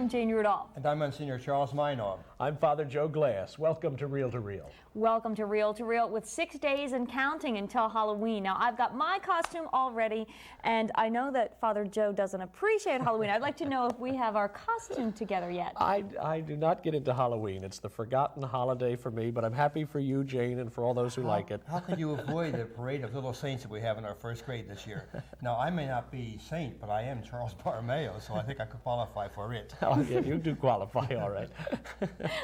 Jane Rudolph. And I'm Monsignor Charles Minor. I'm Father Joe Glass. Welcome to Reel to Reel. Welcome to Reel to Reel with 6 days and counting until Halloween. Now, I've got my costume all ready, and I know that Father Joe doesn't appreciate Halloween. I'd like to know if we have our costume together yet. I do not get into Halloween. It's the forgotten holiday for me, but I'm happy for you, Jane, and for all those who like it. How could you avoid the parade of little saints that we have in our first grade this year? Now, I may not be saint, but I am Charles Borromeo, so I think I could qualify for it. Oh, yeah, you do qualify, all right.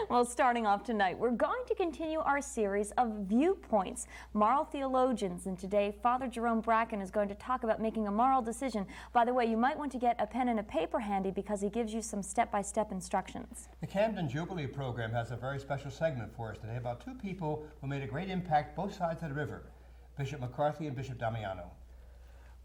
Well, starting off tonight, we're going to continue our series of Viewpoints, moral theologians, and today Father Jerome Bracken is going to talk about making a moral decision. By the way, you might want to get a pen and a paper handy because he gives you some step-by-step instructions. The Camden Jubilee program has a very special segment for us today about two people who made a great impact both sides of the river, Bishop McCarthy and Bishop Damiano.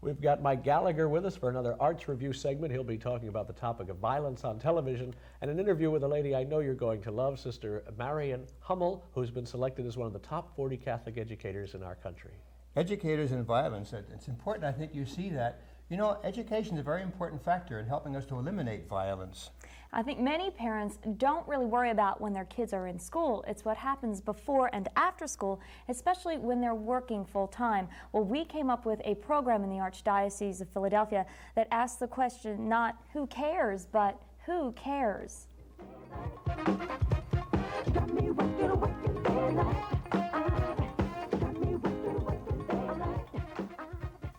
We've got Mike Gallagher with us for another Arts Review segment. He'll be talking about the topic of violence on television and an interview with a lady I know you're going to love, Sister Marian Hummel, who's been selected as one of the top 40 Catholic educators in our country. Educators in violence, it's important, I think you see that. You know, education is a very important factor in helping us to eliminate violence. I think many parents don't really worry about when their kids are in school. It's what happens before and after school, especially when they're working full-time. Well, we came up with a program in the Archdiocese of Philadelphia that asks the question not who cares, but who cares?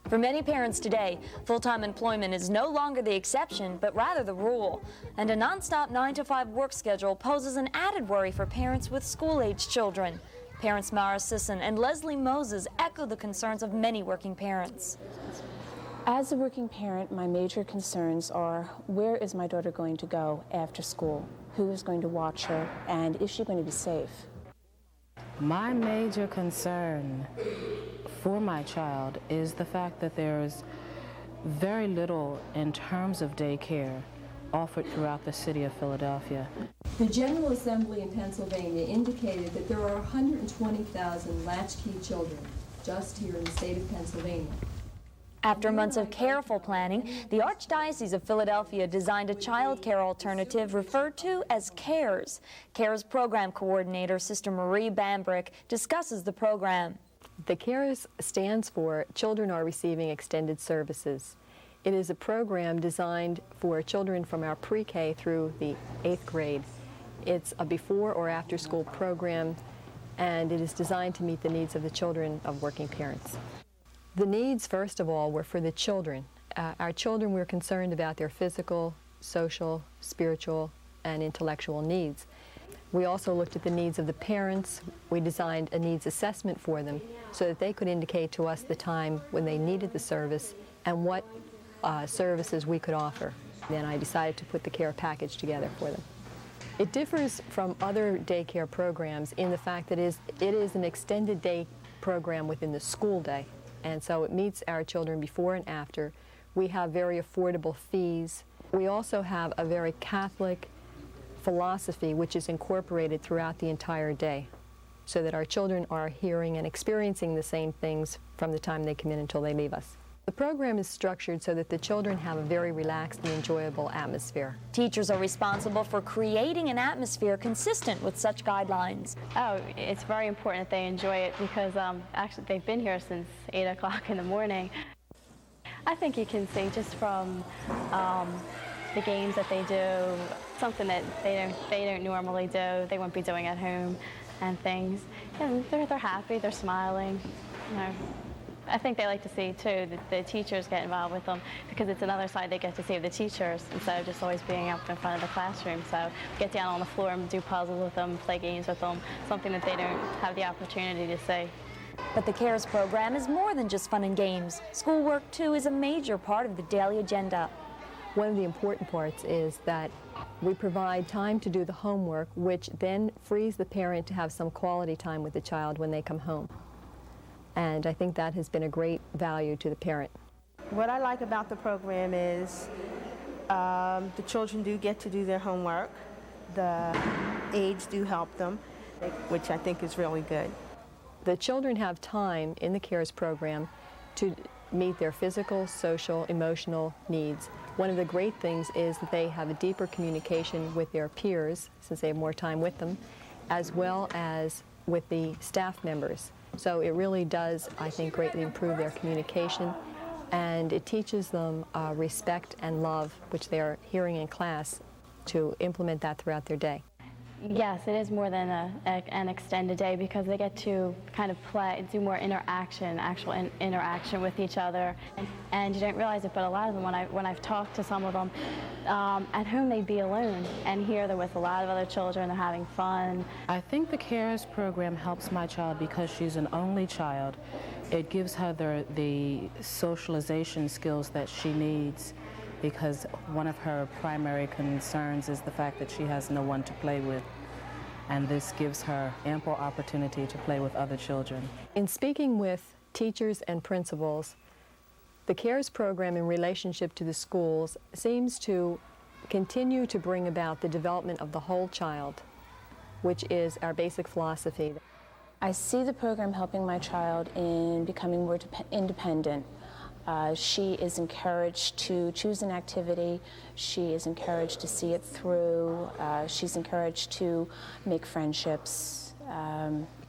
For many parents today, full-time employment is no longer the exception, but rather the rule. And a non-stop 9-to-5 work schedule poses an added worry for parents with school-aged children. Parents Mara Sisson and Leslie Moses echo the concerns of many working parents. As a working parent, my major concerns are, where is my daughter going to go after school? Who is going to watch her? And is she going to be safe? My major concern for my child is the fact that there's very little in terms of daycare offered throughout the city of Philadelphia. The General Assembly in Pennsylvania indicated that there are 120,000 latchkey children just here in the state of Pennsylvania. After months of careful planning, the Archdiocese of Philadelphia designed a child care alternative referred to as CARES. CARES program coordinator Sister Marie Bambrick discusses the program. The CARES stands for Children Are Receiving Extended Services. It is a program designed for children from our pre-K through the 8th grade. It's a before or after school program, and it is designed to meet the needs of the children of working parents. The needs, first of all, were for the children. Our children were concerned about their physical, social, spiritual, and intellectual needs. We also looked at the needs of the parents. We designed a needs assessment for them so that they could indicate to us the time when they needed the service and what services we could offer. Then I decided to put the care package together for them. It differs from other daycare programs in the fact that it is an extended day program within the school day, and so it meets our children before and after. We have very affordable fees. We also have a very Catholic philosophy which is incorporated throughout the entire day so that our children are hearing and experiencing the same things from the time they come in until they leave us. The program is structured so that the children have a very relaxed and enjoyable atmosphere. Teachers are responsible for creating an atmosphere consistent with such guidelines. Oh, it's very important that they enjoy it because actually they've been here since 8 o'clock in the morning. I think you can see just from the games that they do, something that they don't normally do, they won't be doing at home and things. And they're happy, they're smiling. You know, I think they like to see too that the teachers get involved with them because it's another side they get to see of the teachers instead of just always being up in front of the classroom. So get down on the floor and do puzzles with them, play games with them, something that they don't have the opportunity to see. But the CARES program is more than just fun and games. Schoolwork too is a major part of the daily agenda. One of the important parts is that we provide time to do the homework, which then frees the parent to have some quality time with the child when they come home. And I think that has been a great value to the parent. What I like about the program is the children do get to do their homework. The aides do help them, which I think is really good. The children have time in the CARES program to meet their physical, social, emotional needs One of the great things is that they have a deeper communication with their peers, since they have more time with them, as well as with the staff members. So it really does, I think, greatly improve their communication, and it teaches them respect and love, which they are hearing in class, to implement that throughout their day. Yes, it is more than an extended day, because they get to kind of play, do more interaction, actual interaction with each other. And you don't realize it, but a lot of them, when I've talked to some of them, at home they'd be alone, and here they're with a lot of other children, they're having fun. I think the CARES program helps my child because she's an only child. It gives her the socialization skills that she needs, because one of her primary concerns is the fact that she has no one to play with, and this gives her ample opportunity to play with other children. In speaking with teachers and principals, the CARES program in relationship to the schools seems to continue to bring about the development of the whole child, which is our basic philosophy. I see the program helping my child in becoming more independent. She is encouraged to choose an activity. She is encouraged to see it through. She's encouraged to make friendships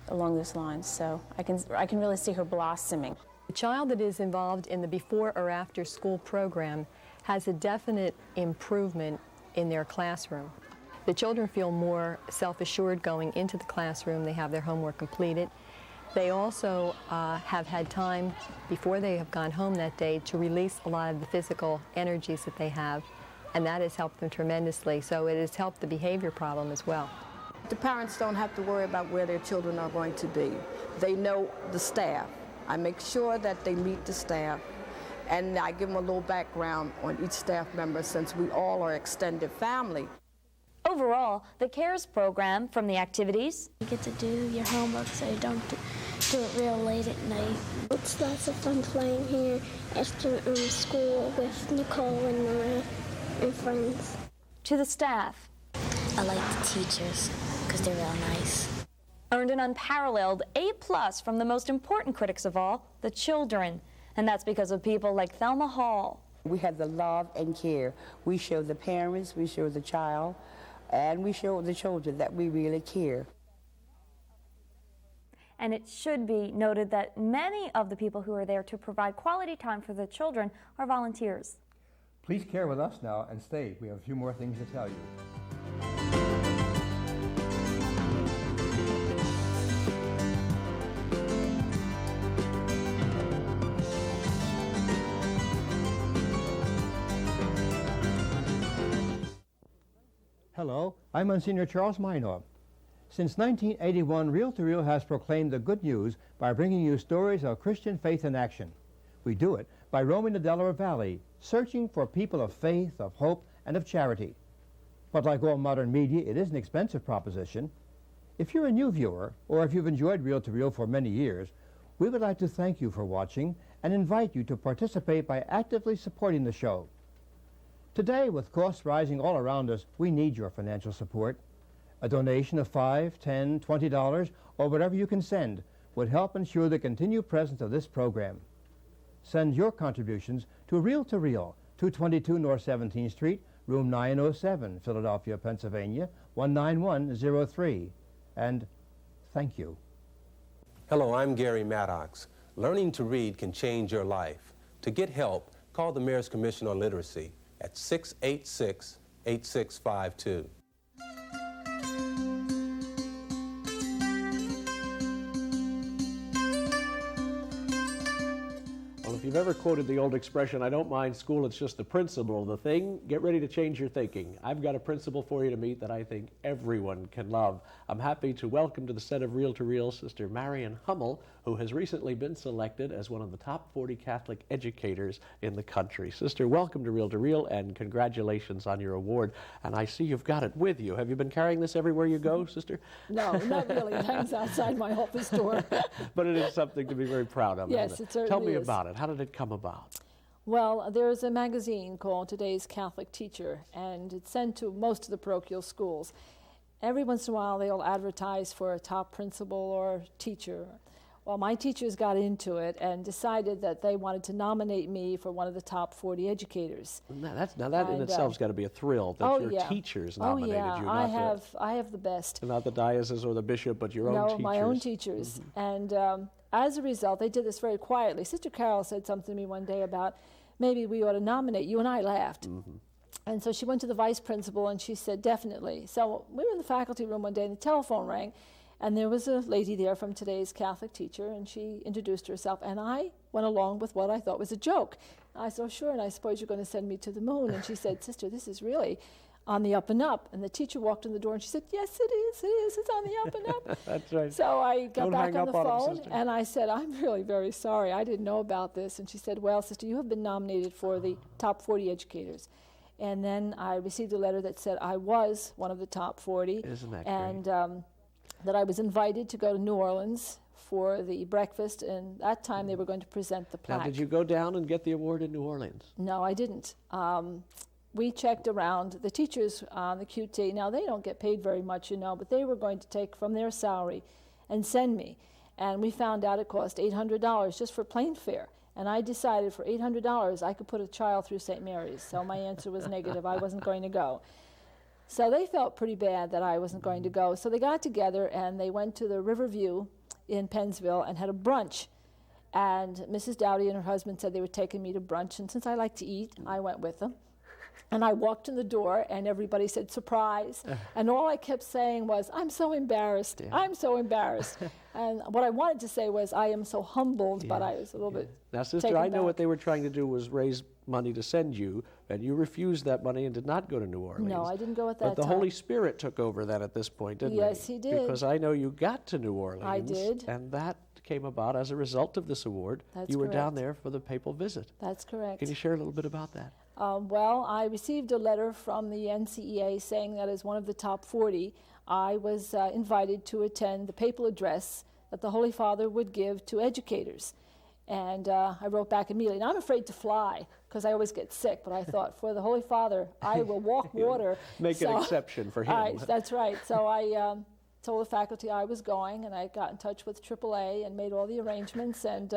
along those lines. So I can really see her blossoming. The child that is involved in the before or after school program has a definite improvement in their classroom. The children feel more self-assured going into the classroom. They have their homework completed. They also have had time before they have gone home that day to release a lot of the physical energies that they have, and that has helped them tremendously. So it has helped the behavior problem as well. The parents don't have to worry about where their children are going to be. They know the staff. I make sure that they meet the staff, and I give them a little background on each staff member, since we all are extended family. Overall, the CARES program, from the activities, you get to do your homework so you don't do it real late at night. It's lots of fun playing here after school with Nicole and Maria and friends. to the staff. I like the teachers because they're real nice. Earned an unparalleled A+ from the most important critics of all, the children. And that's because of people like Thelma Hall. We have the love and care. We show the parents, we show the child, and we show the children that we really care. And it should be noted that many of the people who are there to provide quality time for the children are volunteers. Please care with us now and stay. We have a few more things to tell you. Hello, I'm Monsignor Charles Minor. Since 1981, Reel to Reel has proclaimed the good news by bringing you stories of Christian faith in action. We do it by roaming the Delaware Valley, searching for people of faith, of hope, and of charity. But like all modern media, it is an expensive proposition. If you're a new viewer, or if you've enjoyed Reel to Reel for many years, we would like to thank you for watching and invite you to participate by actively supporting the show. Today, with costs rising all around us, we need your financial support. A donation of $5, $10, $20, or whatever you can send would help ensure the continued presence of this program. Send your contributions to Reel, 222 North 17th Street, room 907, Philadelphia, Pennsylvania, 19103. And thank you. Hello, I'm Gary Maddox. Learning to read can change your life. To get help, call the Mayor's Commission on Literacy at 686-8652. Well, if you've ever quoted the old expression, I don't mind school, it's just the principle of the thing, get ready to change your thinking. I've got a principle for you to meet that I think everyone can love. I'm happy to welcome to the set of Reel to Reel Sister Marian Hummel, who has recently been selected as one of the top 40 Catholic educators in the country. Sister, welcome to Reel, and congratulations on your award. And I see you've got it with you. Have you been carrying this everywhere you go, Sister? No, not really. It hangs outside my office door. But it is something to be very proud of. Yes, it certainly is. Tell me about it. How did it come about? Well, there's a magazine called Today's Catholic Teacher, and it's sent to most of the parochial schools. Every once in a while, they'll advertise for a top principal or teacher. Well, my teachers got into it and decided that they wanted to nominate me for one of the top 40 educators. Now that in itself's got to be a thrill that your teachers nominated you. I have the best. Not the diocese or the bishop, but your own teachers. No, my own teachers. And as a result, they did this very quietly. Sister Carol said something to me one day about maybe we ought to nominate you, and I laughed. And so she went to the vice principal and she said, definitely. So we were in the faculty room one day and the telephone rang. And there was a lady there from today's Catholic teacher, and she introduced herself, and I went along with what I thought was a joke. I said, oh, sure, and I suppose you're going to send me to the moon. And she said, sister, this is really on the up and up. And the teacher walked in the door, and she said, yes, it is, it's on the up and up. That's right. So I got back on the phone, him, and I said, I'm really very sorry. I didn't know about this. And she said, well, sister, you have been nominated for the top 40 educators. And then I received a letter that said I was one of the top 40. Isn't that and, great? That I was invited to go to New Orleans for the breakfast, and that time they were going to present the plaque. Now, did you go down and get the award in New Orleans? No, I didn't. We checked around. The teachers on the QT, now they don't get paid very much, you know, but they were going to take from their salary and send me. And we found out it cost $800 just for plane fare. And I decided for $800 I could put a child through St. Mary's. So my answer was negative. I wasn't going to go. So they felt pretty bad that I wasn't going to go. So they got together and they went to the Riverview in Pennsville and had a brunch. And Mrs. Dowdy and her husband said they were taking me to brunch. And since I like to eat, I went with them. And I walked in the door and everybody said, surprise. And all I kept saying was, I'm so embarrassed. Yeah. I'm so embarrassed. And what I wanted to say was, I am so humbled, but I was a little bit Now, sister, I know what they were trying to do was raise money to send you, and you refused that money and did not go to New Orleans. No, I didn't go at that time. But the Holy Spirit took over that at this point, didn't he? Yes, he did. Because I know you got to New Orleans. I did. And that came about as a result of this award. That's you were correct. down there for the papal visit. That's correct. Can you share a little bit about that? Well, I received a letter from the NCEA saying that as one of the top 40, I was invited to attend the papal address that the Holy Father would give to educators. And I wrote back immediately. And I'm afraid to fly because I always get sick, but I thought, for the Holy Father, I will walk water. Make an exception for him. That's right. So I told the faculty I was going, and I got in touch with AAA and made all the arrangements. And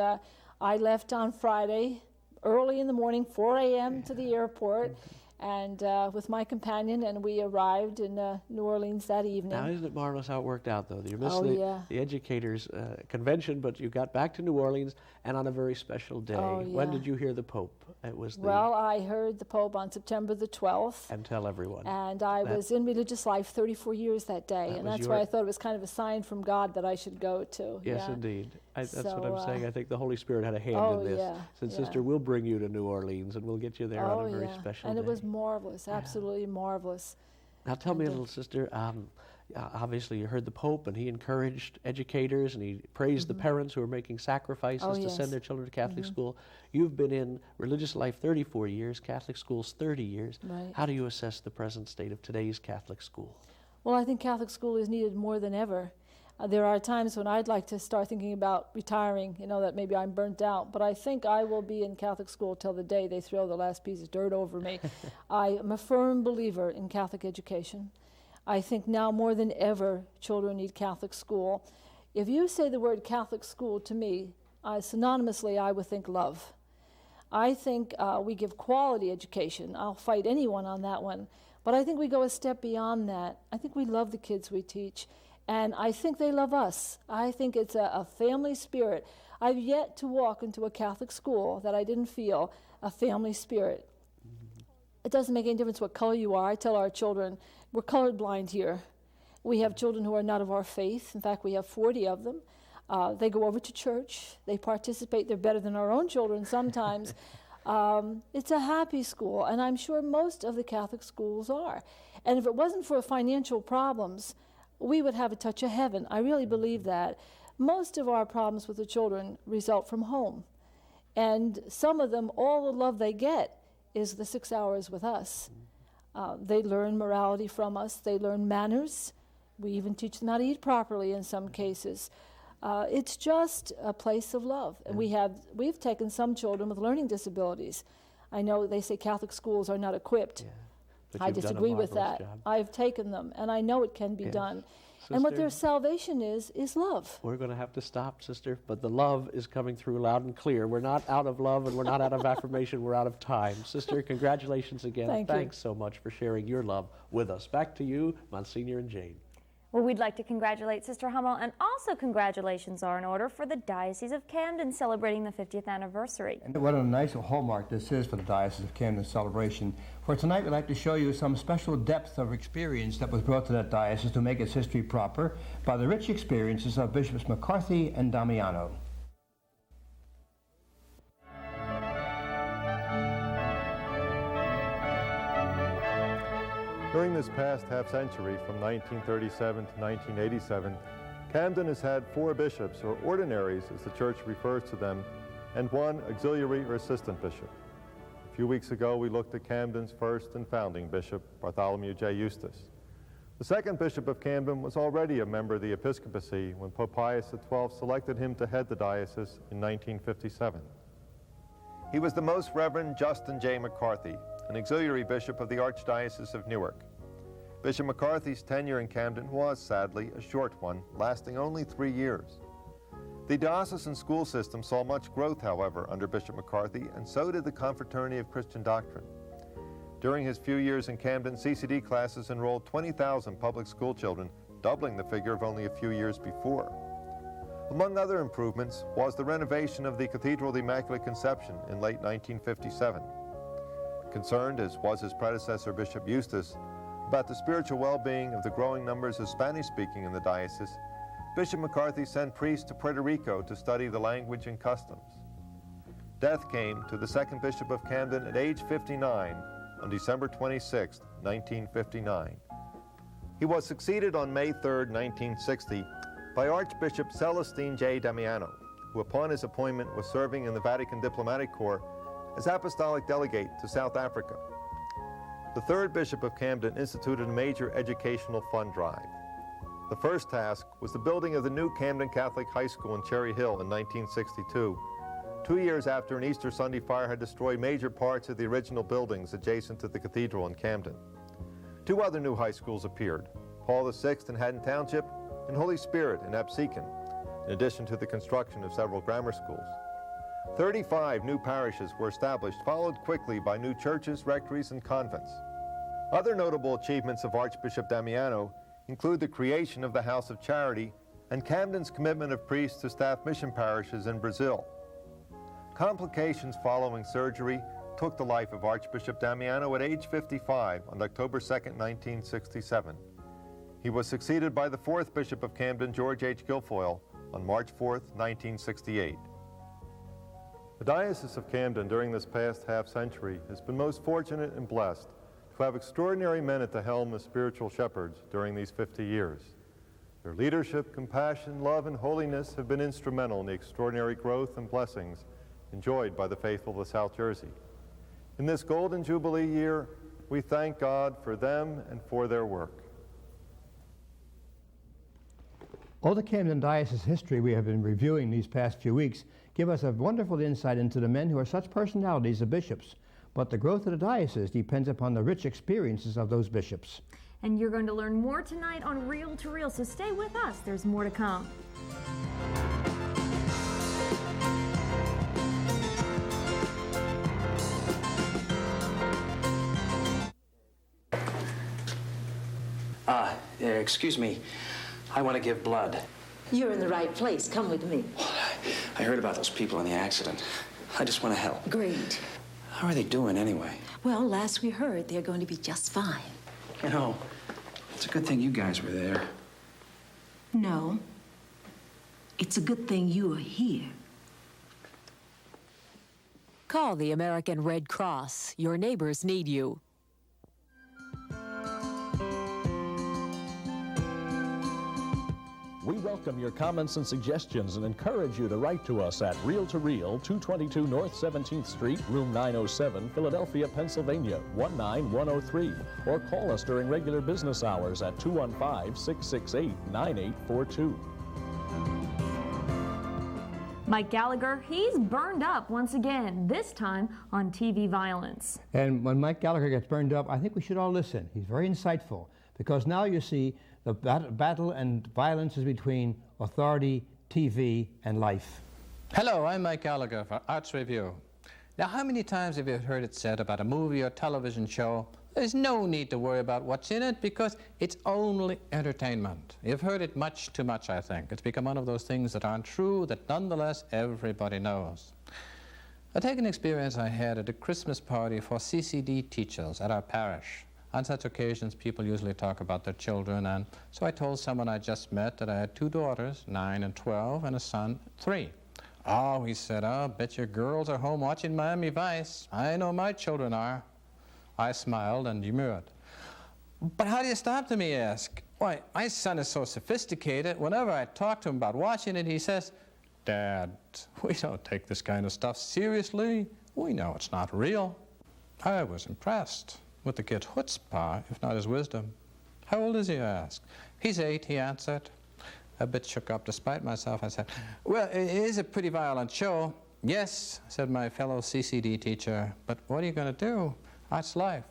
I left on Friday early in the morning, 4 a.m. to the airport, and with my companion, and we arrived in New Orleans that evening. Now, isn't it marvelous how it worked out, though? You missed Oh, the educators' convention, but you got back to New Orleans, and on a very special day. Oh, When yeah. did you hear the Pope? It was Well, I heard the Pope on September the 12th. And tell everyone. And I was in religious life 34 years that day, and that's why I thought it was kind of a sign from God that I should go to. Yes, yeah. indeed. That's So, what I'm saying. I think the Holy Spirit had a hand Oh, in this. yeah, Said, yeah. Sister, we'll bring you to New Orleans, and we'll get you there on a very yeah. special And day. it was marvelous, absolutely marvelous. Now tell me a little, sister, obviously you heard the Pope, and he encouraged educators, and he praised the parents who are making sacrifices to send their children to Catholic school. You've been in religious life 34 years, Catholic schools 30 years. Right. How do you assess the present state of today's Catholic school? Well, I think Catholic school is needed more than ever. There are times when I'd like to start thinking about retiring, you know, that maybe I'm burnt out, but I think I will be in Catholic school till the day they throw the last piece of dirt over me. I am a firm believer in Catholic education. I think now more than ever children need Catholic school. If you say the word Catholic school to me, synonymously I would think love. I think we give quality education. I'll fight anyone on that one. But I think we go a step beyond that. I think we love the kids we teach. And I think they love us. I think it's a family spirit. I've yet to walk into a Catholic school that I didn't feel a family spirit. It doesn't make any difference what color you are. I tell our children, we're colorblind here. We have children who are not of our faith. In fact, we have 40 of them. They go over to church. They participate. They're better than our own children sometimes. It's a happy school, and I'm sure most of the Catholic schools are. And if it wasn't for financial problems, we would have a touch of heaven. I really believe that. Most of our problems with the children result from home. And some of them, all the love they get is the 6 hours with us. They learn morality from us. They learn manners. We even teach them how to eat properly in some cases. It's just a place of love. And we've taken some children with learning disabilities. I know they say Catholic schools are not equipped. But I you've done a disagree with marvelous that. job. I've taken them, and I know it can be done. And what Sister? their salvation is love. We're going to have to stop, sister, but the love is coming through loud and clear. We're not out of love and we're not out of affirmation. We're out of time. Sister, congratulations again. Thank you. Thanks so much for sharing your love with us. Back to you, Monsignor and Jane. Well, we'd like to congratulate Sister Hummel, and also congratulations are in order for the Diocese of Camden celebrating the 50th anniversary. And what a nice hallmark this is for the Diocese of Camden celebration. For tonight, we'd like to show you some special depth of experience that was brought to that diocese to make its history proper by the rich experiences of Bishops McCarthy and Damiano. During this past half-century, from 1937 to 1987, Camden has had 4 bishops, or ordinaries as the Church refers to them, and 1 auxiliary or assistant bishop. A few weeks ago, we looked at Camden's first and founding bishop, Bartholomew J. Eustace. The second bishop of Camden was already a member of the episcopacy when Pope Pius XII selected him to head the diocese in 1957. He was the Most Reverend Justin J. McCarthy, an auxiliary bishop of the Archdiocese of Newark. Bishop McCarthy's tenure in Camden was, sadly, a short one, lasting only 3 years. The diocesan school system saw much growth, however, under Bishop McCarthy, and so did the Confraternity of Christian Doctrine. During his few years in Camden, CCD classes enrolled 20,000 public school children, doubling the figure of only a few years before. Among other improvements was the renovation of the Cathedral of the Immaculate Conception in late 1957. Concerned, as was his predecessor Bishop Eustace, about the spiritual well-being of the growing numbers of Spanish-speaking in the diocese, Bishop McCarthy sent priests to Puerto Rico to study the language and customs. Death came to the second bishop of Camden at age 59 on December 26, 1959. He was succeeded on May 3, 1960, by Archbishop Celestine J. Damiano, who upon his appointment was serving in the Vatican Diplomatic Corps as apostolic delegate to South Africa. The third bishop of Camden instituted a major educational fund drive. The first task was the building of the new Camden Catholic High School in Cherry Hill in 1962, 2 years after an Easter Sunday fire had destroyed major parts of the original buildings adjacent to the cathedral in Camden. 2 other new high schools appeared, Paul VI in Haddon Township and Holy Spirit in Absecon, in addition to the construction of several grammar schools. 35 new parishes were established, followed quickly by new churches, rectories, and convents. Other notable achievements of Archbishop Damiano include the creation of the House of Charity and Camden's commitment of priests to staff mission parishes in Brazil. Complications following surgery took the life of Archbishop Damiano at age 55 on October 2, 1967. He was succeeded by the 4th Bishop of Camden, George H. Guilfoyle, on March 4, 1968. The Diocese of Camden during this past half-century has been most fortunate and blessed to have extraordinary men at the helm as spiritual shepherds during these 50 years. Their leadership, compassion, love, and holiness have been instrumental in the extraordinary growth and blessings enjoyed by the faithful of South Jersey. In this Golden Jubilee year, we thank God for them and for their work. All the Camden Diocese history we have been reviewing these past few weeks give us a wonderful insight into the men who are such personalities of bishops. But the growth of the diocese depends upon the rich experiences of those bishops. And you're going to learn more tonight on Reel to Reel, so stay with us. There's more to come. Excuse me. I want to give blood. You're in the right place. Come with me. I heard about those people in the accident. I just want to help. Great. How are they doing anyway? Well, last we heard, they're going to be just fine. You know, it's a good thing you guys were there. No. It's a good thing you are here. Call the American Red Cross. Your neighbors need you. We welcome your comments and suggestions and encourage you to write to us at Reel to Reel, 222 North 17th Street, room 907, Philadelphia, Pennsylvania, 19103, or call us during regular business hours at 215-668-9842. Mike Gallagher, he's burned up once again, this time on TV violence. And when Mike Gallagher gets burned up, I think we should all listen. He's very insightful, because now you see The battle and violence is between authority, TV, and life. Hello, I'm Mike Gallagher for Arts Review. Now, how many times have you heard it said about a movie or television show, there's no need to worry about what's in it because it's only entertainment? You've heard it much too much, I think. It's become one of those things that aren't true that nonetheless everybody knows. I take an experience I had at a Christmas party for CCD teachers at our parish. On such occasions, people usually talk about their children, and so I told someone I just met that I had 2 daughters, 9 and 12, and a son, 3. Oh, he said, I'll bet your girls are home watching Miami Vice. I know my children are. I smiled and demurred. But how do you stop them, he asked. Why, my son is so sophisticated, whenever I talk to him about watching it, he says, Dad, we don't take this kind of stuff seriously. We know it's not real. I was impressed with the kid's chutzpah, if not his wisdom. How old is he, I asked. He's 8, he answered. A bit shook up. Despite myself, I said, well, it is a pretty violent show. Yes, said my fellow CCD teacher, but what are you going to do? That's life.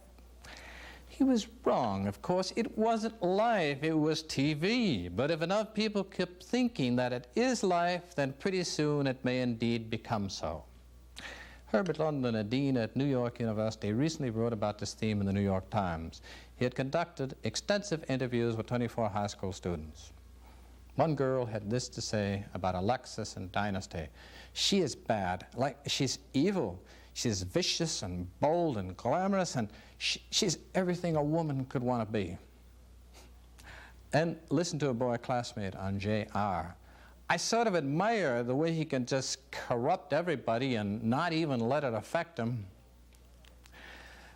He was wrong, of course. It wasn't life, it was TV. But if enough people keep thinking that it is life, then pretty soon it may indeed become so. Herbert London, a dean at New York University, recently wrote about this theme in the New York Times. He had conducted extensive interviews with 24 high school students. One girl had this to say about Alexis and Dynasty. She is bad, like she's evil. She's vicious and bold and glamorous, and she's everything a woman could want to be. And listen to a boy classmate on J.R. I sort of admire the way he can just corrupt everybody and not even let it affect him.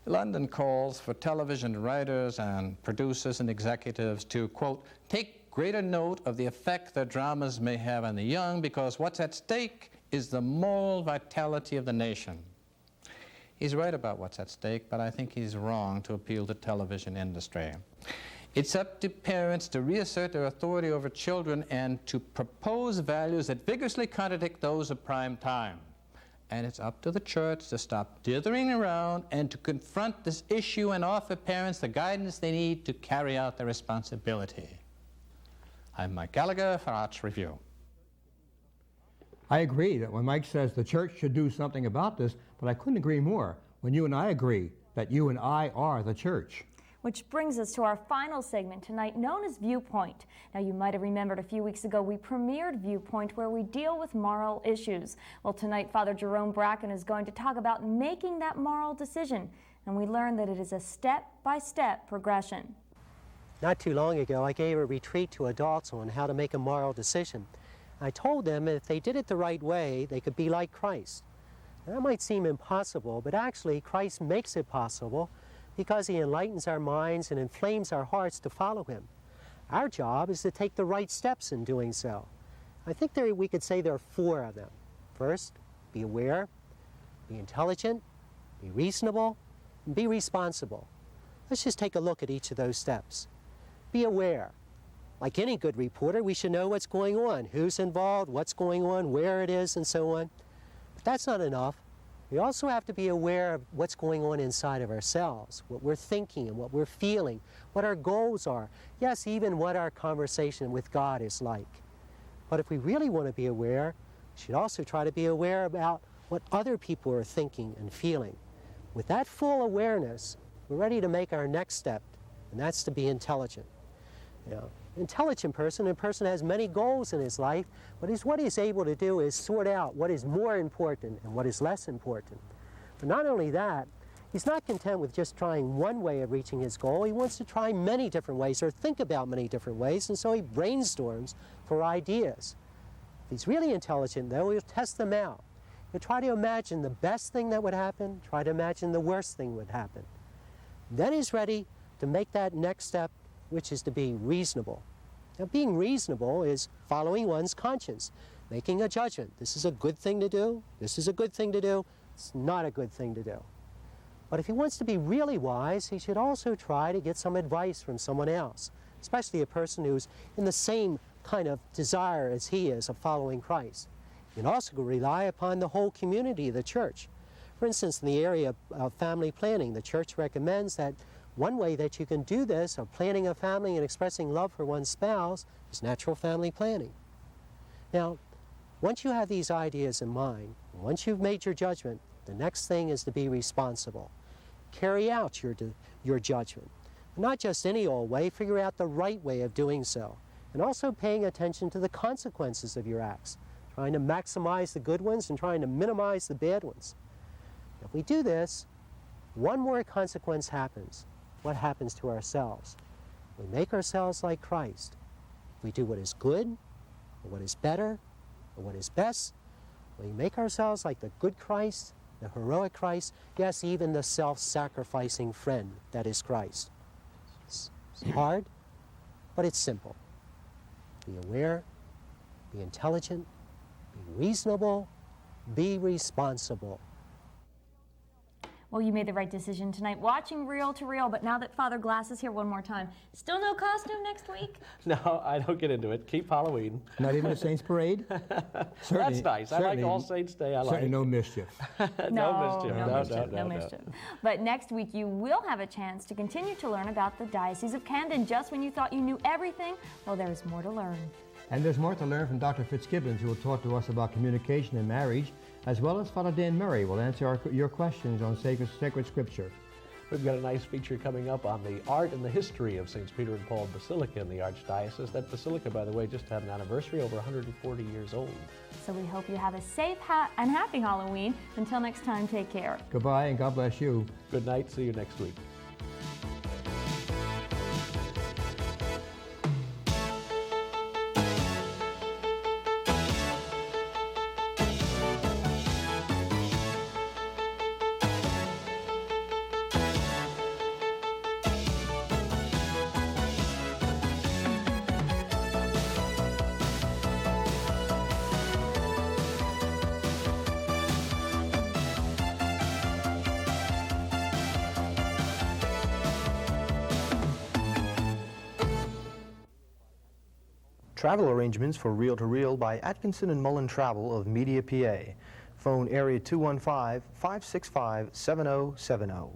London calls for television writers and producers and executives to, quote, take greater note of the effect their dramas may have on the young, because what's at stake is the moral vitality of the nation. He's right about what's at stake, but I think he's wrong to appeal to the television industry. It's up to parents to reassert their authority over children and to propose values that vigorously contradict those of prime time. And it's up to the church to stop dithering around and to confront this issue and offer parents the guidance they need to carry out their responsibility. I'm Mike Gallagher for Arts Review. I agree that when Mike says the church should do something about this, but I couldn't agree more when you and I agree that you and I are the church. Which brings us to our final segment tonight, known as Viewpoint. Now, you might have remembered a few weeks ago we premiered Viewpoint, where we deal with moral issues. Well, tonight Father Jerome Bracken is going to talk about making that moral decision, and we learned that it is a step-by-step progression. Not too long ago, I gave a retreat to adults on how to make a moral decision. I told them if they did it the right way, they could be like Christ. Now, that might seem impossible, but actually Christ makes it possible, because he enlightens our minds and inflames our hearts to follow him. Our job is to take the right steps in doing so. I think we could say there are 4 of them. First, be aware, be intelligent, be reasonable, and be responsible. Let's just take a look at each of those steps. Be aware. Like any good reporter, we should know what's going on, who's involved, what's going on, where it is, and so on. But that's not enough. We also have to be aware of what's going on inside of ourselves, what we're thinking and what we're feeling, what our goals are. Yes, even what our conversation with God is like. But if we really want to be aware, we should also try to be aware about what other people are thinking and feeling. With that full awareness, we're ready to make our next step, and that's to be intelligent. You know, intelligent person, a person has many goals in his life, but what he's able to do is sort out what is more important and what is less important. But not only that, he's not content with just trying one way of reaching his goal. He wants to try many different ways or think about many different ways, and so he brainstorms for ideas. If he's really intelligent, though, he'll test them out. He'll try to imagine the best thing that would happen, try to imagine the worst thing would happen. Then he's ready to make that next step, which is to be reasonable. Now, being reasonable is following one's conscience, making a judgment. This is a good thing to do. This is a good thing to do. It's not a good thing to do. But if he wants to be really wise, he should also try to get some advice from someone else, especially a person who's in the same kind of desire as he is of following Christ. You can also rely upon the whole community of the church. For instance, in the area of family planning, the church recommends that One way that you can do this, of planning a family and expressing love for one's spouse, is natural family planning. Now, once you have these ideas in mind, once you've made your judgment, the next thing is to be responsible. Carry out your judgment. Not just any old way, figure out the right way of doing so. And also paying attention to the consequences of your acts, trying to maximize the good ones and trying to minimize the bad ones. If we do this, one more consequence happens. What happens to ourselves? We make ourselves like Christ. We do what is good, or what is better, or what is best. We make ourselves like the good Christ, the heroic Christ, yes, even the self-sacrificing friend that is Christ. It's hard, but it's simple. Be aware, be intelligent, be reasonable, be responsible. Well, you made the right decision tonight watching Reel to Reel, but now that Father Glass is here one more time, still no costume next week? No, I don't get into it. Keep Halloween. Not even a Saints Parade? That's nice. I like All Saints Day. Certainly no mischief. No mischief. No mischief. But next week you will have a chance to continue to learn about the Diocese of Camden. Just when you thought you knew everything, well, there's more to learn. And there's more to learn from Dr. Fitzgibbons, who will talk to us about communication and marriage, as well as Father Dan Murray will answer your questions on sacred scripture. We've got a nice feature coming up on the art and the history of St. Peter and Paul Basilica in the Archdiocese. That basilica, by the way, just had an anniversary, over 140 years old. So we hope you have a safe and happy Halloween. Until next time, take care. Goodbye and God bless you. Good night. See you next week. Travel arrangements for Reel to Reel by Atkinson and Mullen Travel of Media, PA. Phone area 215-565-7070.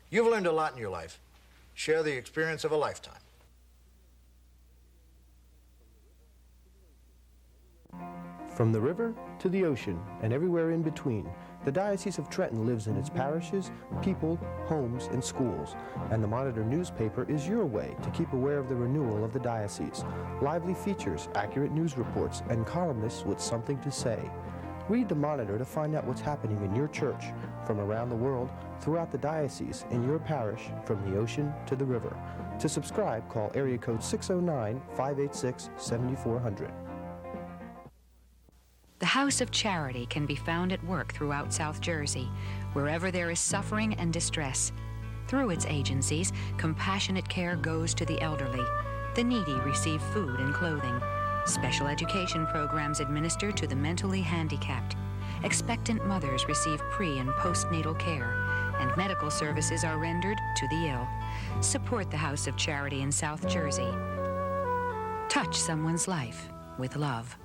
You've learned a lot in your life. Share the experience of a lifetime. From the river to the ocean and everywhere in between, the Diocese of Trenton lives in its parishes, people, homes, and schools. And the Monitor newspaper is your way to keep aware of the renewal of the diocese. Lively features, accurate news reports, and columnists with something to say. Read the Monitor to find out what's happening in your church, from around the world, throughout the diocese, in your parish, from the ocean to the river. To subscribe, call area code 609-586-7400. The House of Charity can be found at work throughout South Jersey, wherever there is suffering and distress. Through its agencies, compassionate care goes to the elderly. The needy receive food and clothing. Special education programs administered to the mentally handicapped. Expectant mothers receive pre- and postnatal care, and medical services are rendered to the ill. Support the House of Charity in South Jersey. Touch someone's life with love.